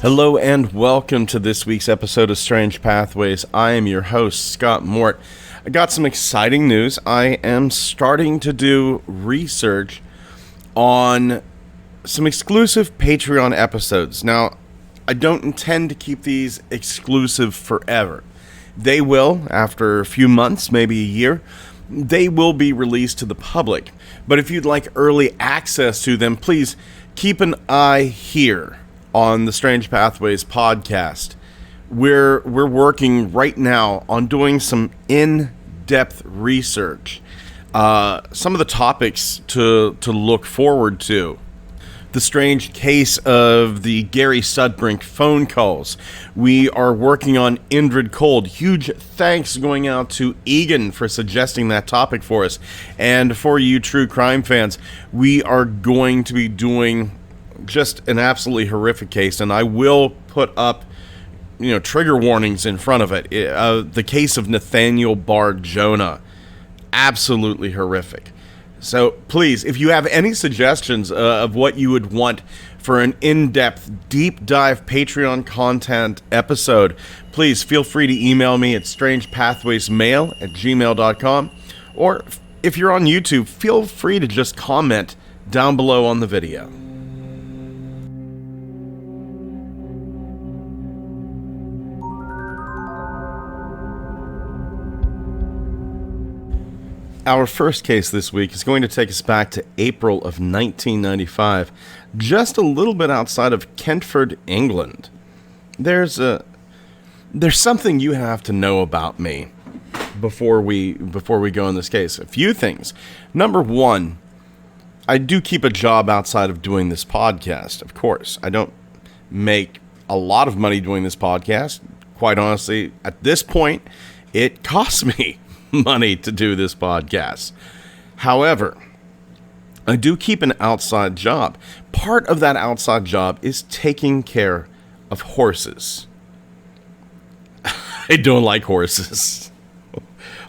Hello and welcome to this week's episode of Strange Pathways. I am your host, Scott Mort. I got some exciting news. I am starting to do research on some exclusive Patreon episodes. Now, I don't intend to keep these exclusive forever. They will, after a few months, maybe a year, they will be released to the public. But if you'd like early access to them, please keep an eye here on the Strange Pathways podcast. We're working right now on doing some in-depth research. Some of the topics to look forward to. The strange case of the Gary Sudbrink phone calls. We are working on Indrid Cold. Huge thanks going out to Egan for suggesting that topic for us. And for you true crime fans, we are going to be doing just an absolutely horrific case, and I will put up, trigger warnings in front of it. The case of Nathaniel Bar Jonah, absolutely horrific. So please, if you have any suggestions of what you would want for an in-depth, deep dive Patreon content episode, please feel free to email me at strangepathwaysmail@gmail.com, or if you're on YouTube, feel free to just comment down below on the video. Our first case this week is going to take us back to April of 1995, just a little bit outside of Kentford, England. There's something you have to know about me before we go in this case. A few things. Number one, I do keep a job outside of doing this podcast, of course. I don't make a lot of money doing this podcast. Quite honestly, at this point, it costs me money to do this podcast. However, I do keep an outside job. Part of that outside job is taking care of horses. I don't like horses.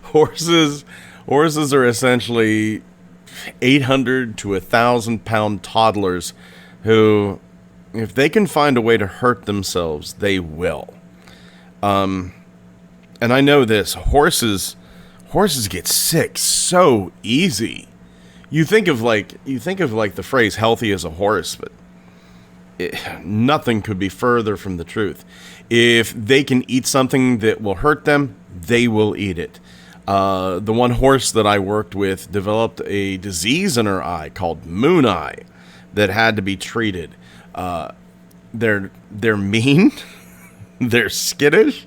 Horses are essentially 800 to 1,000 pound toddlers who, if they can find a way to hurt themselves, they will. And I know this, horses get sick so easy. You think of the phrase "healthy as a horse," but nothing could be further from the truth. If they can eat something that will hurt them, they will eat it. The one horse that I worked with developed a disease in her eye called moon eye that had to be treated. They're mean, they're skittish.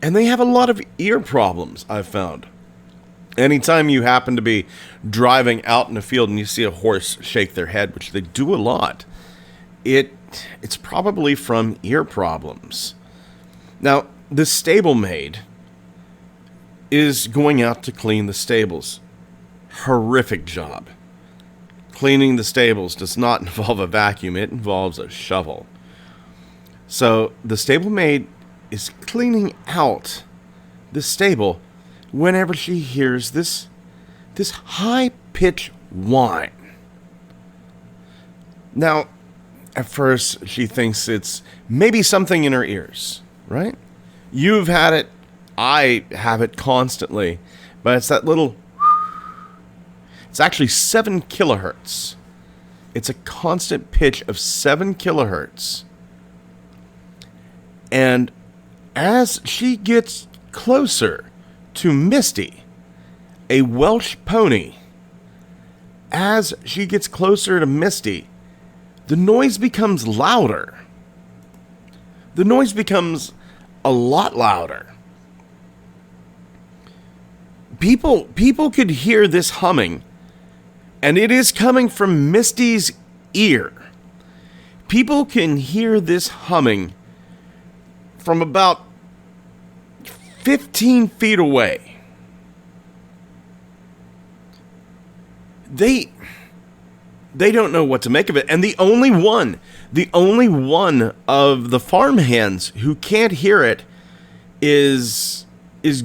And they have a lot of ear problems, I've found. Anytime you happen to be driving out in a field and you see a horse shake their head, which they do a lot, it's probably from ear problems. Now, the stablemate is going out to clean the stables. Horrific job. Cleaning the stables does not involve a vacuum, it involves a shovel. So, the stablemate is cleaning out the stable whenever she hears this high-pitched whine. Now, at first, she thinks it's maybe something in her ears, right? You've had it, I have it constantly, but it's that little... It's actually 7 kilohertz. It's a constant pitch of 7 kilohertz. And as she gets closer to Misty, a Welsh pony, as she gets closer to Misty, the noise becomes louder. The noise becomes a lot louder. People could hear this humming, and it is coming from Misty's ear. People can hear this humming from about 15 feet away. They don't know what to make of it. And the only one of the farmhands who can't hear it is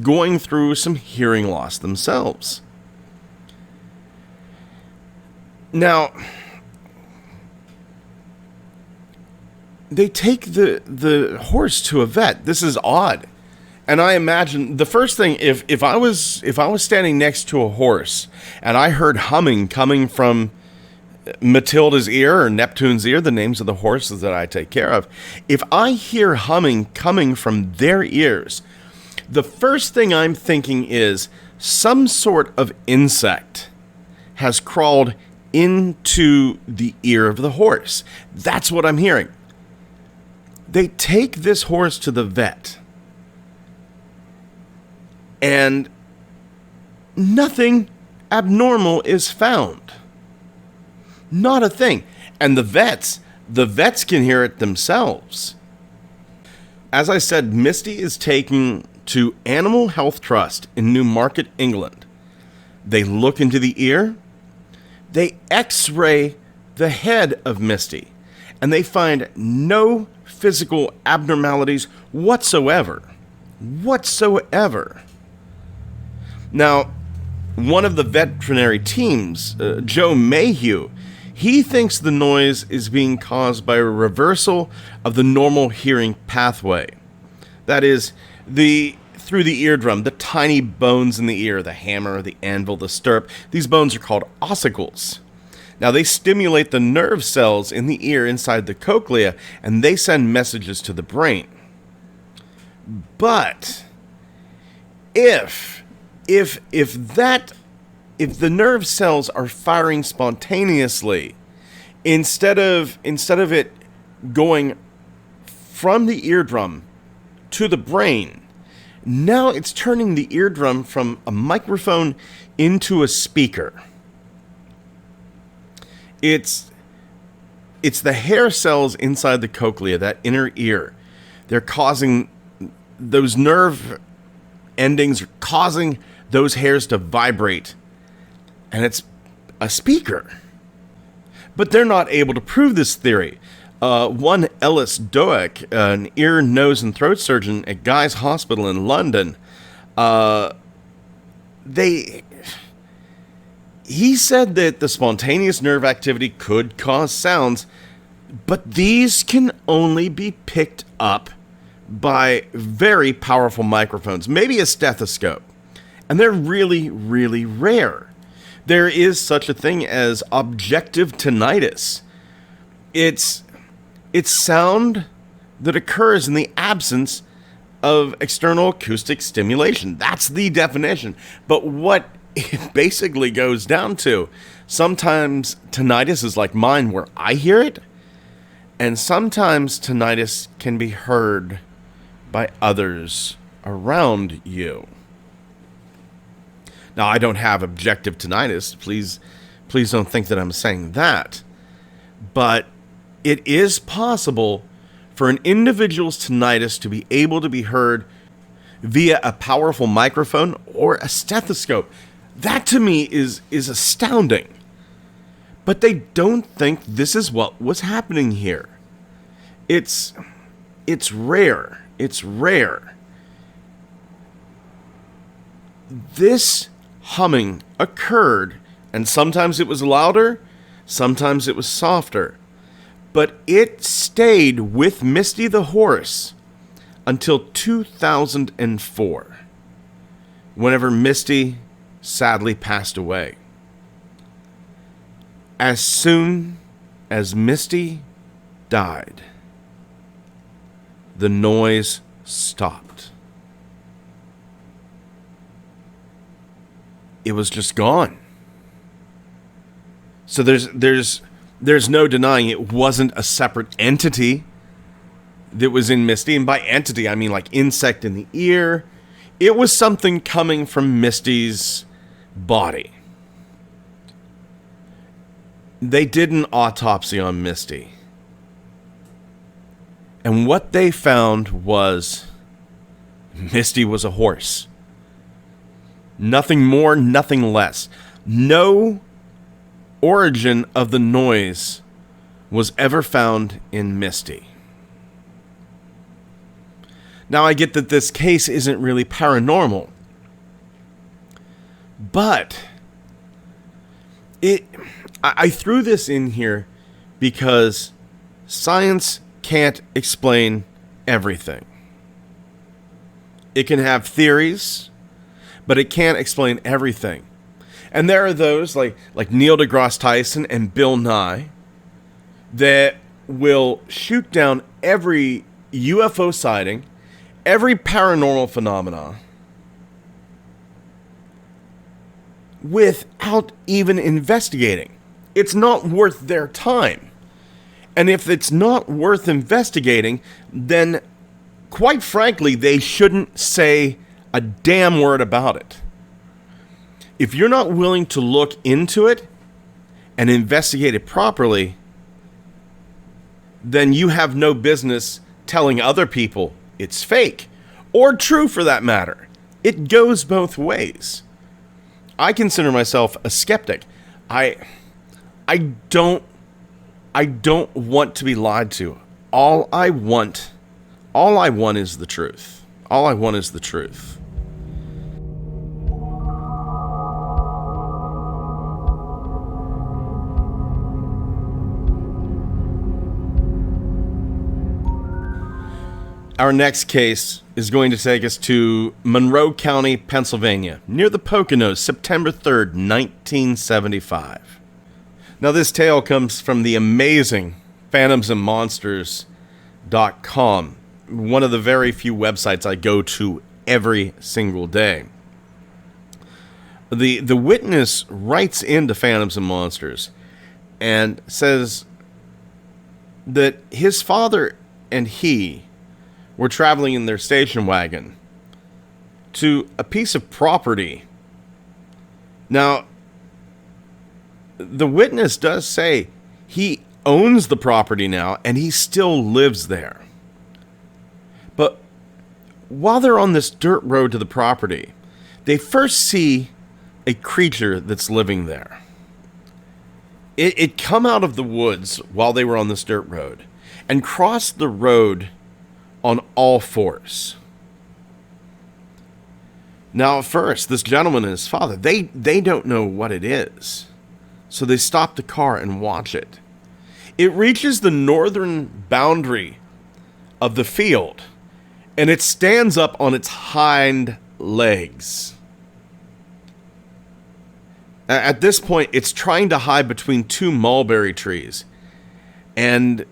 going through some hearing loss themselves. Now, they take the horse to a vet. This is odd. And I imagine the first thing, if I was standing next to a horse and I heard humming coming from Matilda's ear or Neptune's ear, the names of the horses that I take care of, if I hear humming coming from their ears, the first thing I'm thinking is some sort of insect has crawled into the ear of the horse. That's what I'm hearing. They take this horse to the vet, and nothing abnormal is found. Not a thing. And the vets can hear it themselves. As I said, Misty is taken to Animal Health Trust in Newmarket, England. They look into the ear. They x-ray the head of Misty, and they find no physical abnormalities whatsoever. Now, one of the veterinary teams, Joe Mayhew, he thinks the noise is being caused by a reversal of the normal hearing pathway. That is, through the eardrum, the tiny bones in the ear, the hammer, the anvil, the stirrup, these bones are called ossicles. Now, they stimulate the nerve cells in the ear inside the cochlea, and they send messages to the brain. But if the nerve cells are firing spontaneously, instead of it going from the eardrum to the brain, now it's turning the eardrum from a microphone into a speaker. It's the hair cells inside the cochlea, that inner ear. They're causing those nerve endings, are causing those hairs to vibrate. And it's a speaker. But they're not able to prove this theory. One Ellis Doak, an ear, nose, and throat surgeon at Guy's Hospital in London, he said that the spontaneous nerve activity could cause sounds, but these can only be picked up by very powerful microphones, maybe a stethoscope. And they're really, really rare. There is such a thing as objective tinnitus. It's sound that occurs in the absence of external acoustic stimulation. That's the definition. But what it basically goes down to, sometimes tinnitus is like mine where I hear it, and sometimes tinnitus can be heard by others around you. Now, I don't have objective tinnitus. Please don't think that I'm saying that. But it is possible for an individual's tinnitus to be able to be heard via a powerful microphone or a stethoscope. That to me is astounding. But they don't think this is what was happening here. It's rare. It's rare. This humming occurred, and sometimes it was louder, sometimes it was softer, but it stayed with Misty the horse until 2004, whenever Misty sadly passed away. As soon as Misty died, the noise stopped. It was just gone. So there's no denying it wasn't a separate entity that was in Misty. And by entity, I mean like insect in the ear. It was something coming from Misty's body. They did an autopsy on Misty. And what they found was Misty was a horse. Nothing more, nothing less. No origin of the noise was ever found in Misty. Now, I get that this case isn't really paranormal, but I threw this in here because science can't explain everything. It can have theories, but it can't explain everything. And there are those like Neil deGrasse Tyson and Bill Nye that will shoot down every UFO sighting, every paranormal phenomena, without even investigating. It's not worth their time. And if it's not worth investigating, then quite frankly, they shouldn't say a damn word about it. If you're not willing to look into it and investigate it properly, then you have no business telling other people it's fake, or true for that matter. It goes both ways. I consider myself a skeptic. I don't want to be lied to. All I want is the truth. All I want is the truth. Our next case is going to take us to Monroe County, Pennsylvania, near the Poconos, September 3rd, 1975. Now, this tale comes from the amazing phantomsandmonsters.com, one of the very few websites I go to every single day. The witness writes into Phantoms and Monsters and says that his father and he were traveling in their station wagon to a piece of property. Now, the witness does say he owns the property now and he still lives there. But while they're on this dirt road to the property, they first see a creature that's living there. It come out of the woods while they were on this dirt road and crossed the road on all fours. Now, at first, this gentleman and his father, they don't know what it is. So they stop the car and watch it. It reaches the northern boundary of the field, and it stands up on its hind legs. At this point, it's trying to hide between two mulberry trees. And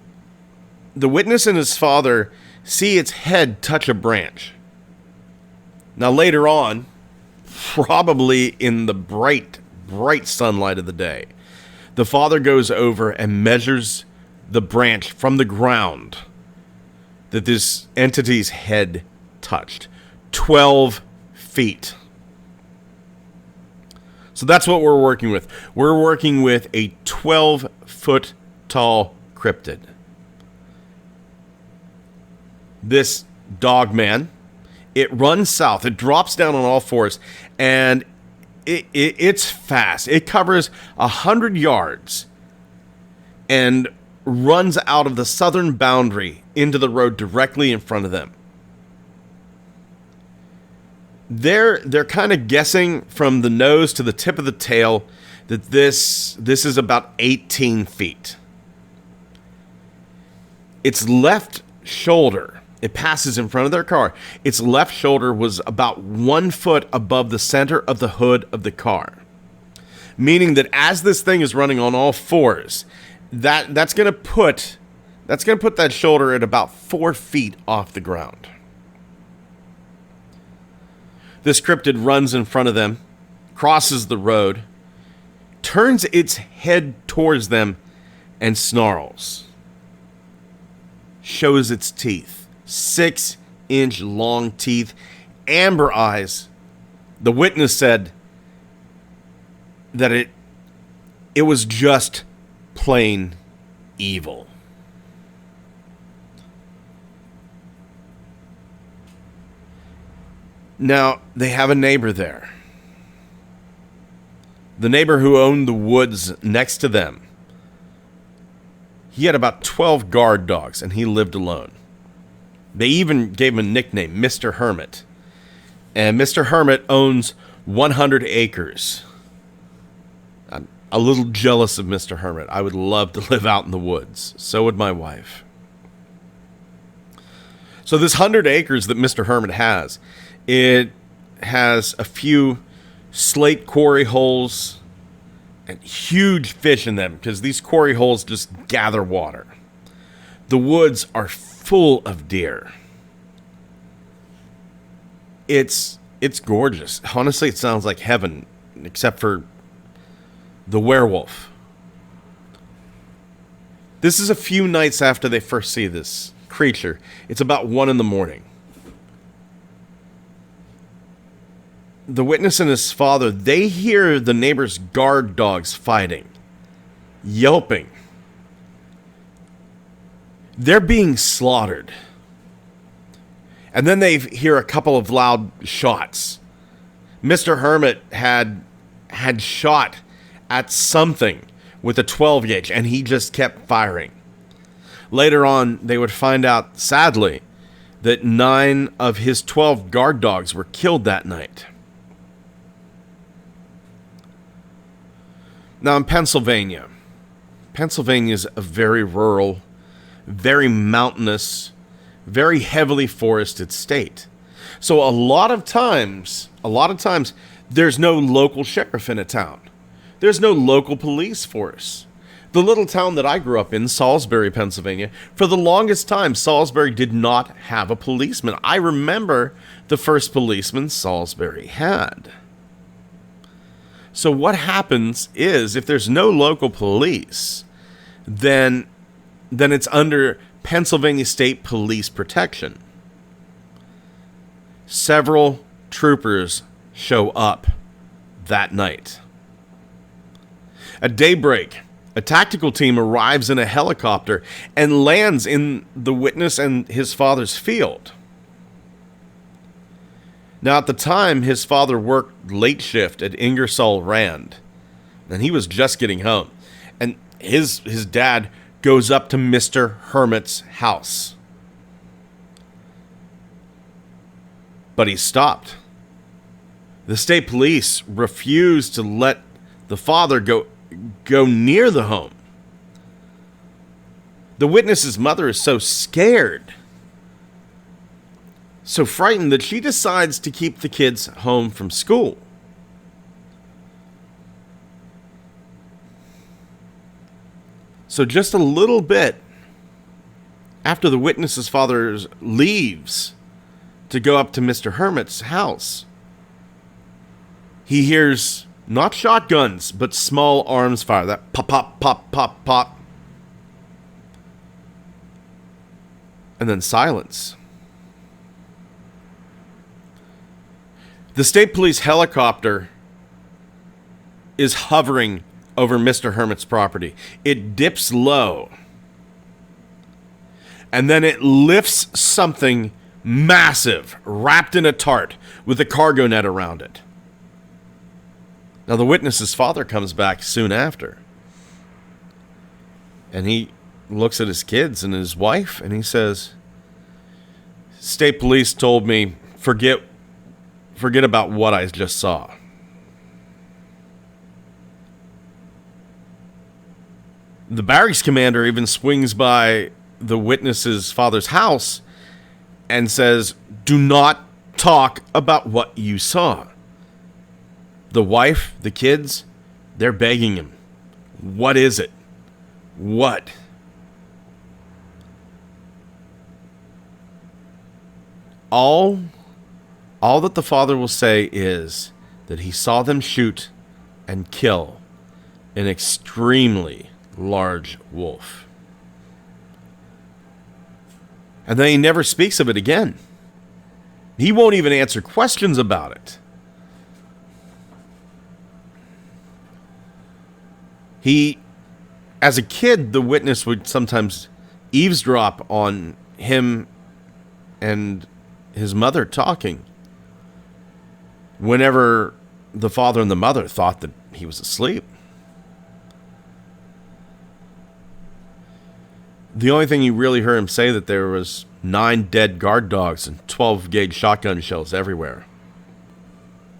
the witness and his father see its head touch a branch. Now, later on, probably in the bright sunlight of the day, the father goes over and measures the branch from the ground that this entity's head touched. 12 feet. So that's what we're working with. We're working with a 12-foot tall cryptid. This dog man, it runs south. It drops down on all fours, and it's fast. It covers 100 yards and runs out of the southern boundary into the road directly in front of them. They're kind of guessing from the nose to the tip of the tail that this is about 18 feet. Its left shoulder, it passes in front of their car. Its left shoulder was about 1 foot above the center of the hood of the car. Meaning that as this thing is running on all fours, that's going to put that shoulder at about 4 feet off the ground. This cryptid runs in front of them, crosses the road, turns its head towards them, and snarls. Shows its teeth. 6-inch long teeth, amber eyes. The witness said that it was just plain evil. Now, they have a neighbor there. The neighbor who owned the woods next to them, he had about 12 guard dogs, and he lived alone. They even gave him a nickname, Mr. Hermit. And Mr. Hermit owns 100 acres. I'm a little jealous of Mr. Hermit. I would love to live out in the woods. So would my wife. So this 100 acres that Mr. Hermit has, it has a few slate quarry holes and huge fish in them because these quarry holes just gather water. The woods are full of deer. It's gorgeous. Honestly, it sounds like heaven, except for the werewolf. This is a few nights after they first see this creature. It's about 1 a.m. The witness and his father, they hear the neighbor's guard dogs fighting, yelping. They're being slaughtered. And then they hear a couple of loud shots. Mr. Hermit had shot at something with a 12 gauge, and he just kept firing. Later on, they would find out, sadly, that 9 of his 12 guard dogs were killed that night. Now in Pennsylvania is a very rural, very mountainous, very heavily forested state. So a lot of times, there's no local sheriff in a town. There's no local police force. The little town that I grew up in, Salisbury, Pennsylvania, for the longest time, Salisbury did not have a policeman. I remember the first policeman Salisbury had. So what happens is, if there's no local police, then it's under Pennsylvania State Police protection. Several troopers show up that night. At daybreak, a tactical team arrives in a helicopter and lands in the witness and his father's field. Now, at the time, his father worked late shift at Ingersoll Rand, and he was just getting home. And his dad goes up to Mr. Hermit's house. But he stopped. The state police refused to let the father go near the home. The witness's mother is so scared, so frightened, that she decides to keep the kids home from school. So just a little bit after the witness's father leaves to go up to Mr. Hermit's house, he hears not shotguns, but small arms fire. That pop, pop, pop, pop, pop. And then silence. The state police helicopter is hovering over Mr. Hermit's property. It dips low. And then it lifts something massive, wrapped in a tarp, with a cargo net around it. Now, the witness's father comes back soon after. And he looks at his kids and his wife, and he says, "State police told me, forget about what I just saw." The barracks commander even swings by the witness's father's house and says, "Do not talk about what you saw." The wife, the kids, they're begging him. What is it? What? All that the father will say is that he saw them shoot and kill an extremely large wolf. And then he never speaks of it again. He won't even answer questions about it. As a kid, the witness would sometimes eavesdrop on him and his mother talking whenever the father and the mother thought that he was asleep. The only thing you really heard him say that there was 9 dead guard dogs and 12 gauge shotgun shells everywhere.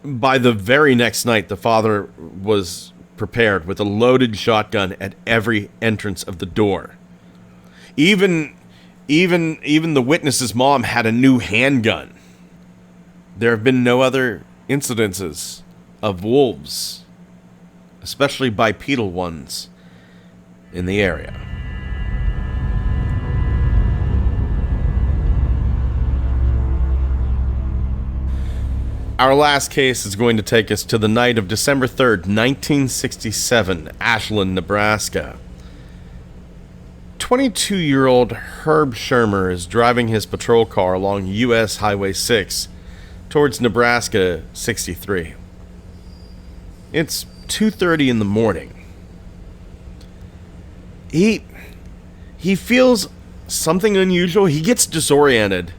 By the very next night, the father was prepared with a loaded shotgun at every entrance of the door. Even the witness's mom had a new handgun. There have been no other incidences of wolves, especially bipedal ones, in the area. Our last case is going to take us to the night of December 3rd, 1967, Ashland, Nebraska. 22-year-old Herb Schirmer is driving his patrol car along U.S. Highway 6 towards Nebraska 63. It's 2:30 in the morning. He feels something unusual. He gets disoriented,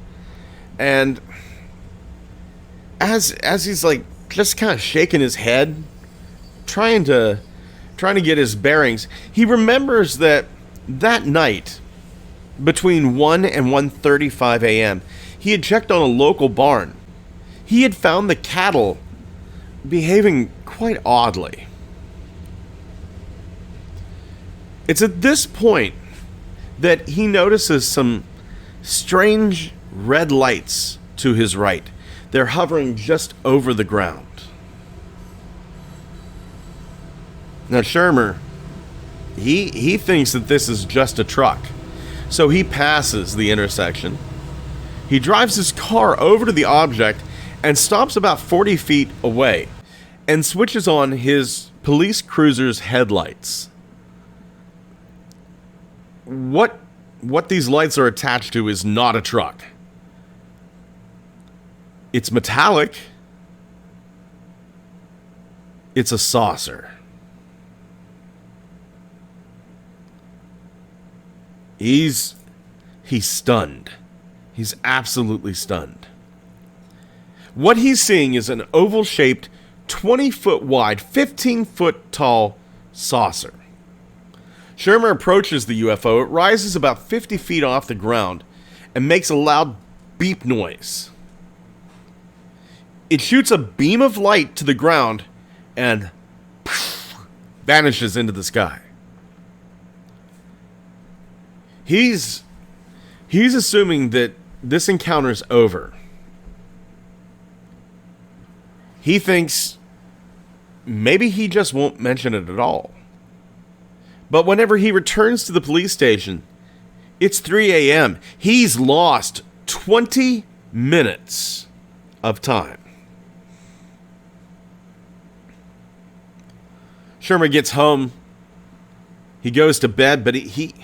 and as he's like just kind of shaking his head, trying to get his bearings, he remembers that night between 1 and 1:35 a.m. he had checked on a local barn. He had found the cattle behaving quite oddly. It's at this point that he notices some strange red lights to his right. They're hovering just over the ground. Now, Schirmer, he thinks that this is just a truck. So he passes the intersection. He drives his car over to the object and stops about 40 feet away and switches on his police cruiser's headlights. What these lights are attached to is not a truck. It's metallic. It's a saucer. He's stunned. He's absolutely stunned. What he's seeing is an oval-shaped, 20-foot wide, 15-foot tall saucer. Schirmer approaches the UFO. It rises about 50 feet off the ground and makes a loud beep noise. It shoots a beam of light to the ground and vanishes into the sky. He's assuming that this encounter's over. He thinks maybe he just won't mention it at all. But whenever he returns to the police station, it's 3 a.m. He's lost 20 minutes of time. Schirmer gets home. He goes to bed, but he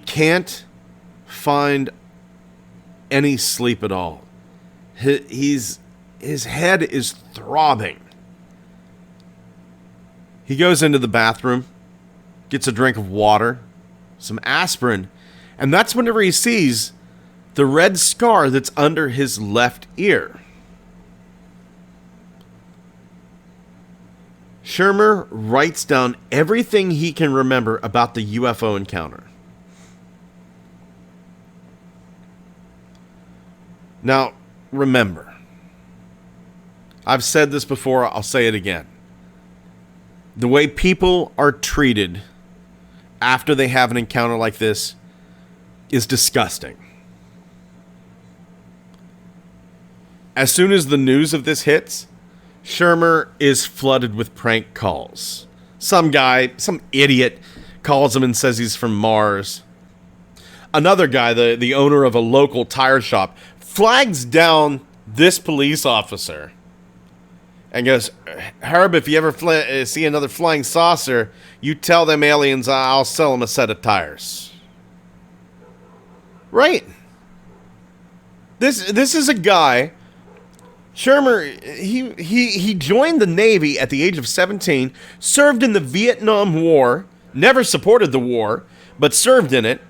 can't find any sleep at all. His head is throbbing. He goes into the bathroom, gets a drink of water, some aspirin, and that's whenever he sees the red scar that's under his left ear. Schirmer writes down everything he can remember about the UFO encounter. Now, remember, I've said this before, I'll say it again. The way people are treated after they have an encounter like this is disgusting. As soon as the news of this hits, Schirmer is flooded with prank calls. Some guy, some idiot, calls him and says he's from Mars. Another guy, the owner of a local tire shop, flags down this police officer and goes, "Herb, if you ever see another flying saucer, you tell them aliens I'll sell them a set of tires." Right. This is a guy. Schirmer, he joined the Navy at the age of 17, served in the Vietnam War, never supported the war, but served in it.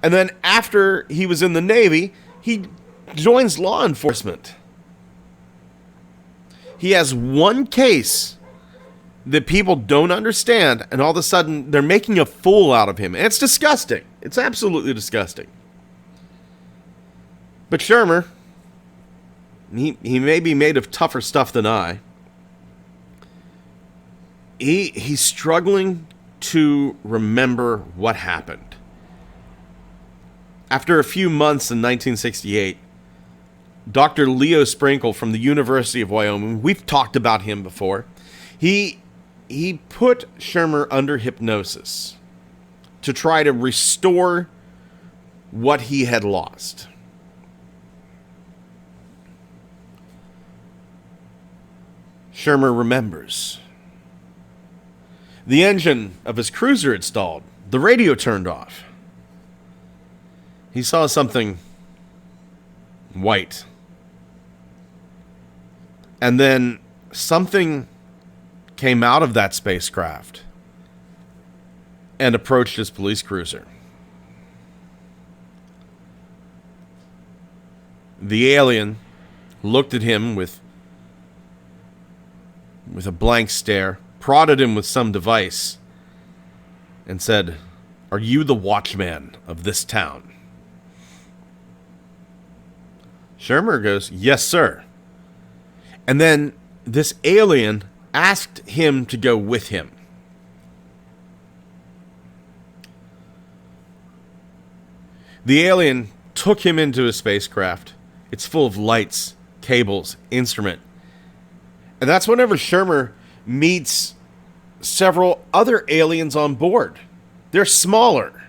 And then after he was in the Navy, he joins law enforcement. He has one case that people don't understand, and all of a sudden they're making a fool out of him. And it's disgusting. It's absolutely disgusting. But Schirmer, he may be made of tougher stuff than I. He's struggling to remember what happened. After a few months in 1968, Dr. Leo Sprinkle from the University of Wyoming, we've talked about him before, he put Schirmer under hypnosis to try to restore what he had lost. Schirmer remembers. The engine of his cruiser had stalled. The radio turned off. He saw something white. And then something came out of that spacecraft and approached his police cruiser. The alien looked at him with a blank stare, prodded him with some device, and said, "Are you the watchman of this town?" Schirmer goes, "Yes, sir." And then this alien asked him to go with him. The alien took him into his spacecraft. It's full of lights, cables, instrument. And that's whenever Schirmer meets several other aliens on board. They're smaller.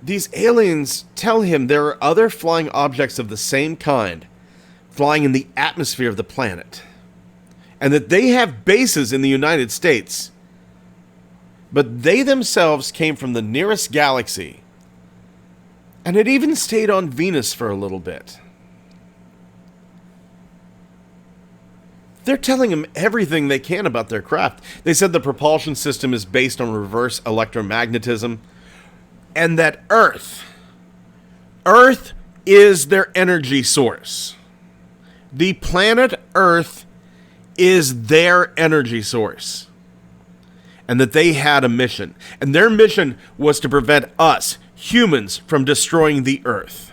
These aliens tell him there are other flying objects of the same kind flying in the atmosphere of the planet, and that they have bases in the United States, but they themselves came from the nearest galaxy, and had even stayed on Venus for a little bit. They're telling him everything they can about their craft. They said the propulsion system is based on reverse electromagnetism, and that Earth is their energy source. The planet Earth is their energy source. And that they had a mission. And their mission was to prevent us, humans, from destroying the Earth.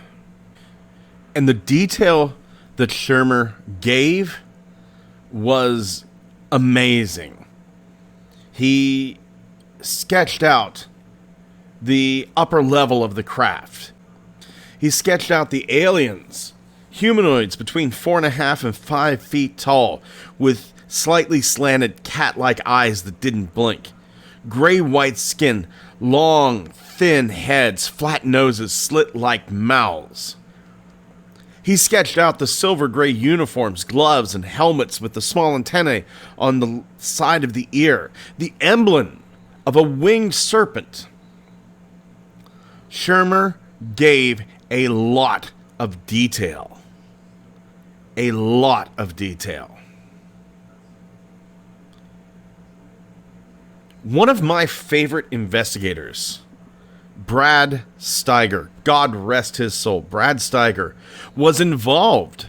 And the detail that Schirmer gave was amazing. He sketched out the upper level of the craft. He sketched out the aliens, humanoids between 4.5 and 5 feet tall, with slightly slanted cat-like eyes that didn't blink, gray-white skin, long, thin heads, flat noses, slit-like mouths. He sketched out the silver-gray uniforms, gloves, and helmets with the small antennae on the side of the ear, the emblem of a winged serpent. Schirmer gave a lot of detail. A lot of detail. One of my favorite investigators, Brad Steiger, God rest his soul, Brad Steiger, was involved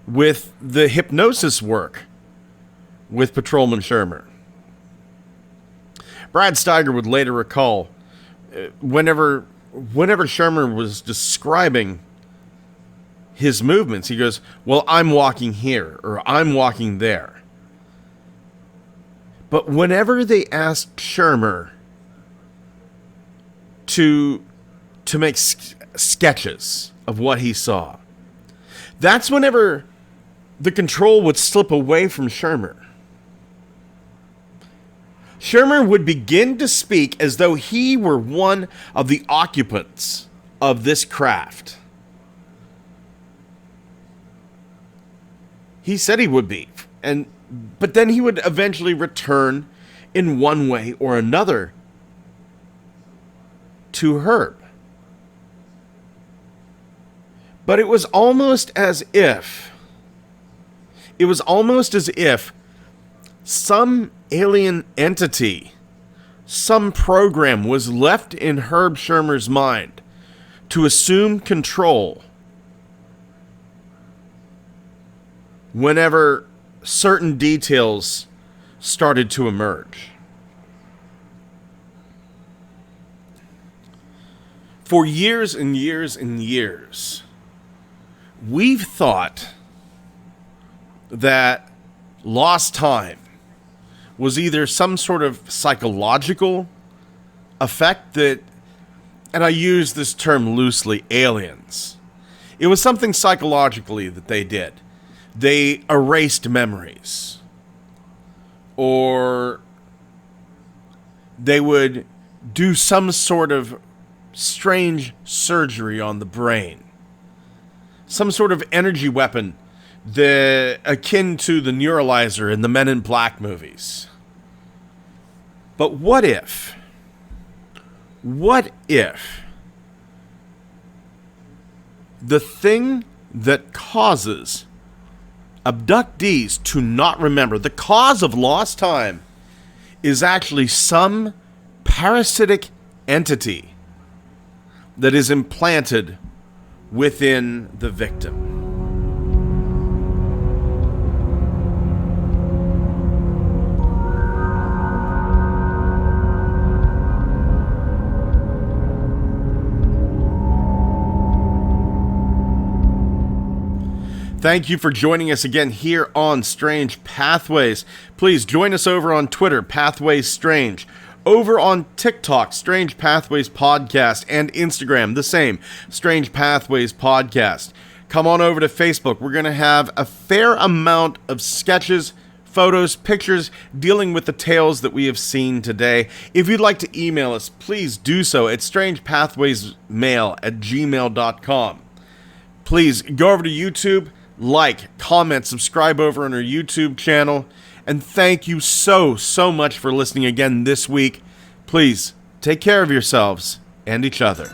with the hypnosis work with Patrolman Schirmer. Brad Steiger would later recall, whenever Schirmer was describing his movements, he goes, "Well, I'm walking here," or "I'm walking there." But whenever they asked Schirmer to make sketches of what he saw, that's whenever the control would slip away from Schirmer. Schirmer would begin to speak as though he were one of the occupants of this craft. He said he would be, but then he would eventually return in one way or another to Herb. But it was almost as if some alien entity, some program was left in Herb Schirmer's mind to assume control whenever certain details started to emerge. For years and years and years, we've thought that lost time was either some sort of psychological effect that, and I use this term loosely, aliens. It was something psychologically that they did. They erased memories. Or they would do some sort of strange surgery on the brain. Some sort of energy weapon akin to the neuralizer in the Men in Black movies. But what if the thing that causes abductees to not remember, the cause of lost time, is actually some parasitic entity that is implanted within the victim? Thank you for joining us again here on Strange Pathways. Please join us over on Twitter, Pathways Strange. Over on TikTok, Strange Pathways Podcast, and Instagram, the same, Strange Pathways Podcast. Come on over to Facebook. We're going to have a fair amount of sketches, photos, pictures dealing with the tales that we have seen today. If you'd like to email us, please do so at strangepathwaysmail@gmail.com. Please go over to YouTube, like, comment, subscribe over on our YouTube channel. And thank you so much for listening again this week. Please take care of yourselves and each other.